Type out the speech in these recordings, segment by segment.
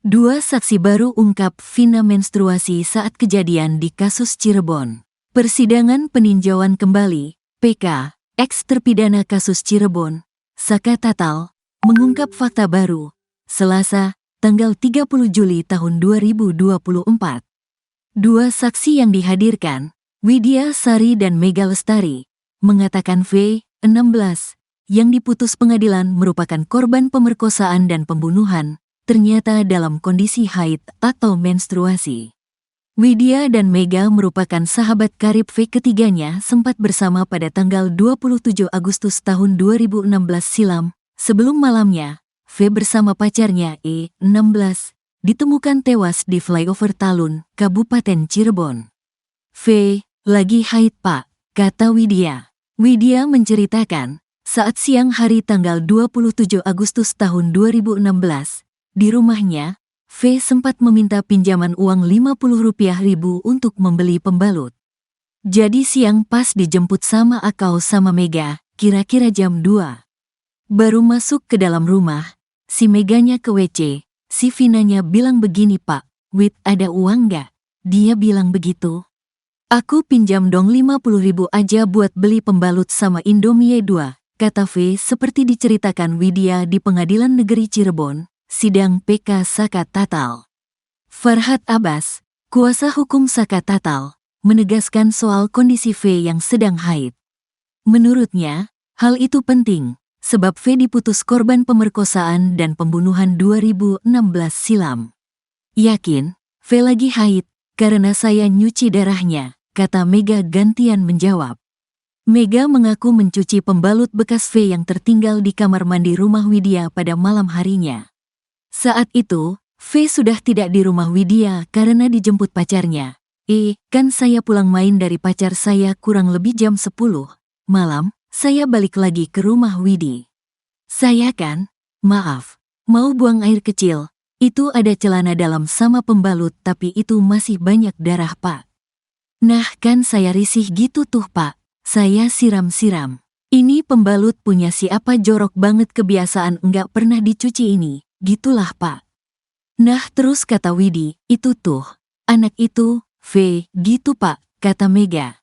Dua saksi baru ungkap Vina menstruasi saat kejadian di kasus Cirebon. Persidangan peninjauan kembali, PK, ex-terpidana kasus Cirebon, Saka Tatal, mengungkap fakta baru, Selasa, tanggal 30 Juli tahun 2024. Dua saksi yang dihadirkan, Widya Sari dan Mega Lestari, mengatakan V, 16, yang diputus pengadilan merupakan korban pemerkosaan dan pembunuhan, ternyata dalam kondisi haid atau menstruasi. Widya dan Mega merupakan sahabat karib V. Ketiganya sempat bersama pada tanggal 27 Agustus tahun 2016 silam. Sebelum malamnya, V bersama pacarnya E, 16, ditemukan tewas di flyover Talun, Kabupaten Cirebon. V, lagi haid pak, kata Widya. Widya menceritakan, saat siang hari tanggal 27 Agustus tahun 2016, di rumahnya, V sempat meminta pinjaman uang Rp50.000 untuk membeli pembalut. Jadi siang pas dijemput sama Akau sama Mega, kira-kira jam 2. Baru masuk ke dalam rumah, si Meganya ke WC, si Vinanya bilang begini pak, Wid ada uang gak? Dia bilang begitu. Aku pinjam dong 50.000 aja buat beli pembalut sama Indomie 2, kata V seperti diceritakan Widya di Pengadilan Negeri Cirebon. Sidang PK Saka Tatal. Farhad Abbas, kuasa hukum Saka Tatal, menegaskan soal kondisi V yang sedang haid. Menurutnya, hal itu penting, sebab V diputus korban pemerkosaan dan pembunuhan 2016 silam. Yakin, V lagi haid, karena saya nyuci darahnya, kata Mega gantian menjawab. Mega mengaku mencuci pembalut bekas V yang tertinggal di kamar mandi rumah Widya pada malam harinya. Saat itu, V sudah tidak di rumah Widya karena dijemput pacarnya. Kan saya pulang main dari pacar saya kurang lebih jam 10 malam, saya balik lagi ke rumah Widi. Saya kan, maaf, mau buang air kecil, itu ada celana dalam sama pembalut tapi itu masih banyak darah pak. Nah kan saya risih gitu tuh pak, saya siram-siram. Ini pembalut punya siapa jorok banget kebiasaan enggak pernah dicuci ini. Gitulah pak. Nah terus kata Widi, itu tuh, anak itu, V, gitu pak, kata Mega.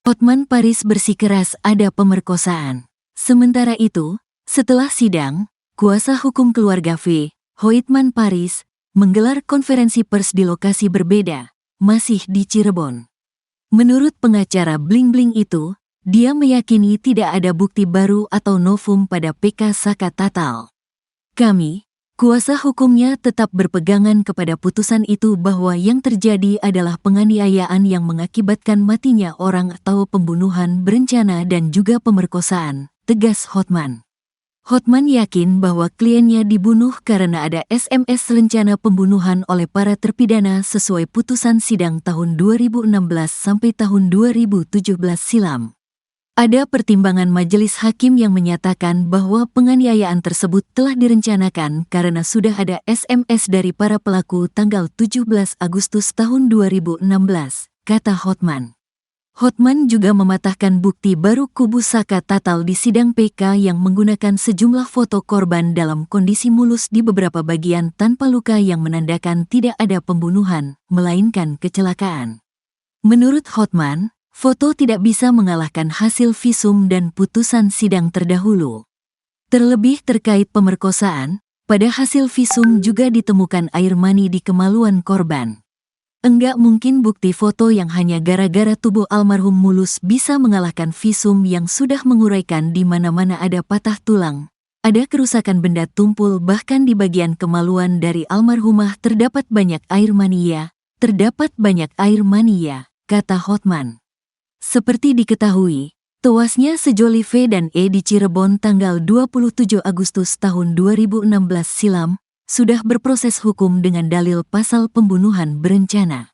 Hotman Paris bersikeras ada pemerkosaan. Sementara itu, setelah sidang, kuasa hukum keluarga V, Hotman Paris, menggelar konferensi pers di lokasi berbeda, masih di Cirebon. Menurut pengacara bling-bling itu, dia meyakini tidak ada bukti baru atau novum pada PK Saka Tatal. Kami, kuasa hukumnya tetap berpegangan kepada putusan itu bahwa yang terjadi adalah penganiayaan yang mengakibatkan matinya orang atau pembunuhan berencana dan juga pemerkosaan, tegas Hotman. Hotman yakin bahwa kliennya dibunuh karena ada SMS rencana pembunuhan oleh para terpidana sesuai putusan sidang tahun 2016 sampai tahun 2017 silam. Ada pertimbangan majelis hakim yang menyatakan bahwa penganiayaan tersebut telah direncanakan karena sudah ada SMS dari para pelaku tanggal 17 Agustus tahun 2016, kata Hotman. Hotman juga mematahkan bukti baru kubu Saka Tatal di sidang PK yang menggunakan sejumlah foto korban dalam kondisi mulus di beberapa bagian tanpa luka yang menandakan tidak ada pembunuhan, melainkan kecelakaan. Menurut Hotman, foto tidak bisa mengalahkan hasil visum dan putusan sidang terdahulu. Terlebih terkait pemerkosaan, pada hasil visum juga ditemukan air mani di kemaluan korban. Enggak mungkin bukti foto yang hanya gara-gara tubuh almarhum mulus bisa mengalahkan visum yang sudah menguraikan di mana-mana ada patah tulang, ada kerusakan benda tumpul bahkan di bagian kemaluan dari almarhumah terdapat banyak air mani, kata Hotman. Seperti diketahui, tewasnya sejoli V dan E di Cirebon tanggal 27 Agustus tahun 2016 silam, sudah berproses hukum dengan dalil pasal pembunuhan berencana.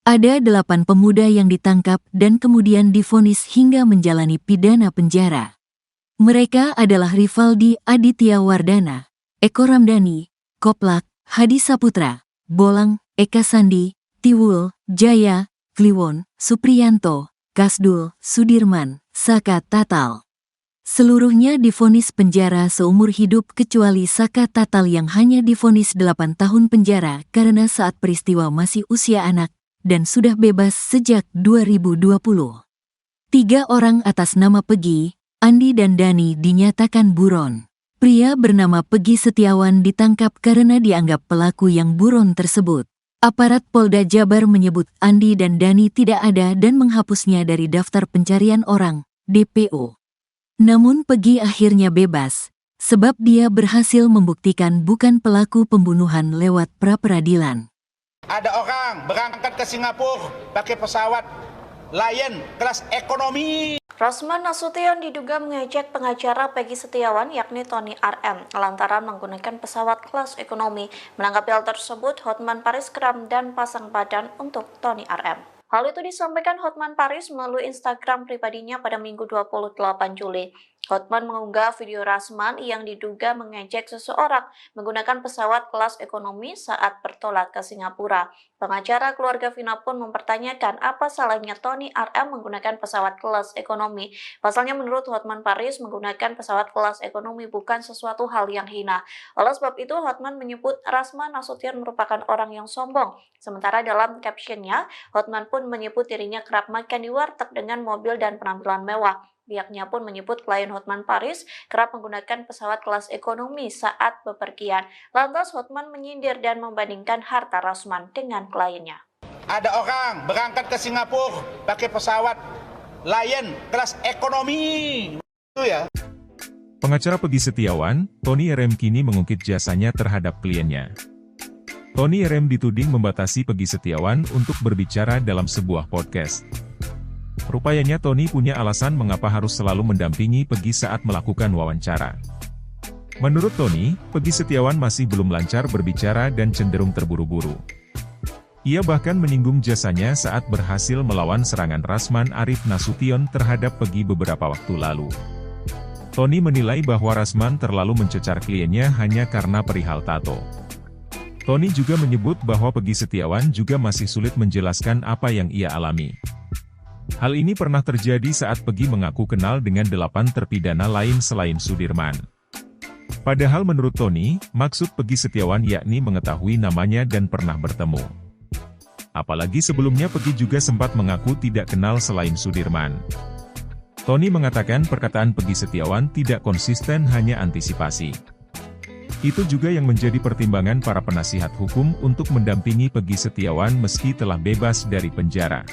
Ada 8 pemuda yang ditangkap dan kemudian divonis hingga menjalani pidana penjara. Mereka adalah Rivaldi Aditya Wardana, Eko Ramdhani, Koplak, Hadi Saputra, Bolang, Eka Sandi, Tiwul, Jaya, Kliwon, Supriyanto, Kasdul, Sudirman, Saka Tatal. Seluruhnya divonis penjara seumur hidup kecuali Saka Tatal yang hanya divonis 8 tahun penjara karena saat peristiwa masih usia anak dan sudah bebas sejak 2020. 3 orang atas nama Pegi, Andi dan Dani dinyatakan buron. Pria bernama Pegi Setiawan ditangkap karena dianggap pelaku yang buron tersebut. Aparat Polda Jabar menyebut Andi dan Dani tidak ada dan menghapusnya dari daftar pencarian orang, DPO. Namun Pegi akhirnya bebas, sebab dia berhasil membuktikan bukan pelaku pembunuhan lewat pra-peradilan. Ada orang berangkat ke Singapura pakai pesawat Lion kelas ekonomi. Rasman Nasution diduga mengejek pengacara Pegi Setiawan yakni Tony RM lantaran menggunakan pesawat kelas ekonomi. Menanggapi hal tersebut, Hotman Paris geram dan pasang badan untuk Tony RM. Hal itu disampaikan Hotman Paris melalui Instagram pribadinya pada Minggu 28 Juli. Hotman mengunggah video Rasman yang diduga mengejek seseorang menggunakan pesawat kelas ekonomi saat bertolak ke Singapura. Pengacara keluarga Vina pun mempertanyakan apa salahnya Tony RM menggunakan pesawat kelas ekonomi. Pasalnya menurut Hotman Paris, menggunakan pesawat kelas ekonomi bukan sesuatu hal yang hina. Oleh sebab itu, Hotman menyebut Rasman Nasution merupakan orang yang sombong. Sementara dalam captionnya, Hotman pun menyebut dirinya kerap makan di warteg dengan mobil dan penampilan mewah. Pihaknya pun menyebut klien Hotman Paris kerap menggunakan pesawat kelas ekonomi saat bepergian. Lantas Hotman menyindir dan membandingkan harta Rasman dengan kliennya. Ada orang berangkat ke Singapura pakai pesawat Lion kelas ekonomi. Itu ya. Pengacara Pegi Setiawan, Tony RM kini mengungkit jasanya terhadap kliennya. Tony RM dituding membatasi Pegi Setiawan untuk berbicara dalam sebuah podcast. Rupanya Tony punya alasan mengapa harus selalu mendampingi Pegi saat melakukan wawancara. Menurut Tony, Pegi Setiawan masih belum lancar berbicara dan cenderung terburu-buru. Ia bahkan menyinggung jasanya saat berhasil melawan serangan Rasman Arif Nasution terhadap Pegi beberapa waktu lalu. Tony menilai bahwa Rasman terlalu mencecar kliennya hanya karena perihal tato. Tony juga menyebut bahwa Pegi Setiawan juga masih sulit menjelaskan apa yang ia alami. Hal ini pernah terjadi saat Pegi mengaku kenal dengan 8 terpidana lain selain Sudirman. Padahal menurut Tony, maksud Pegi Setiawan yakni mengetahui namanya dan pernah bertemu. Apalagi sebelumnya Pegi juga sempat mengaku tidak kenal selain Sudirman. Tony mengatakan perkataan Pegi Setiawan tidak konsisten hanya antisipasi. Itu juga yang menjadi pertimbangan para penasihat hukum untuk mendampingi Pegi Setiawan meski telah bebas dari penjara.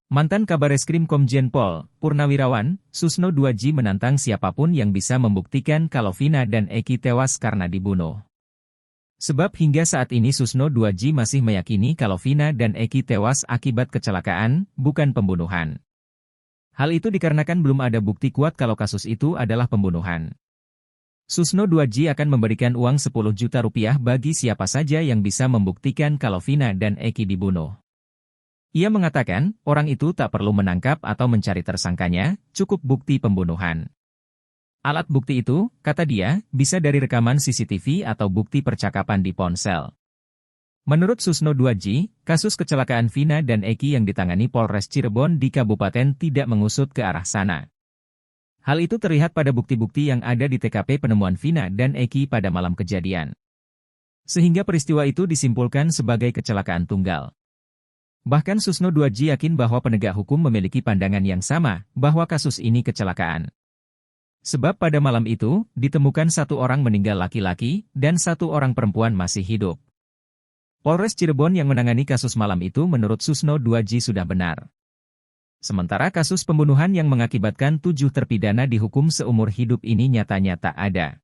Mantan Kabareskrim Komjen Pol, Purnawirawan, Susno 2J menantang siapapun yang bisa membuktikan kalau Vina dan Eki tewas karena dibunuh. Sebab hingga saat ini Susno 2J masih meyakini kalau Vina dan Eki tewas akibat kecelakaan, bukan pembunuhan. Hal itu dikarenakan belum ada bukti kuat kalau kasus itu adalah pembunuhan. Susno 2J akan memberikan uang 10 juta rupiah bagi siapa saja yang bisa membuktikan kalau Vina dan Eki dibunuh. Ia mengatakan, orang itu tak perlu menangkap atau mencari tersangkanya, cukup bukti pembunuhan. Alat bukti itu, kata dia, bisa dari rekaman CCTV atau bukti percakapan di ponsel. Menurut Susno 2J, kasus kecelakaan Vina dan Eki yang ditangani Polres Cirebon di Kabupaten tidak mengusut ke arah sana. Hal itu terlihat pada bukti-bukti yang ada di TKP penemuan Vina dan Eki pada malam kejadian. Sehingga peristiwa itu disimpulkan sebagai kecelakaan tunggal. Bahkan Susno 2J yakin bahwa penegak hukum memiliki pandangan yang sama, bahwa kasus ini kecelakaan. Sebab pada malam itu, ditemukan 1 orang meninggal laki-laki, dan 1 orang perempuan masih hidup. Polres Cirebon yang menangani kasus malam itu menurut Susno 2J sudah benar. Sementara kasus pembunuhan yang mengakibatkan 7 terpidana dihukum seumur hidup ini nyatanya tak ada.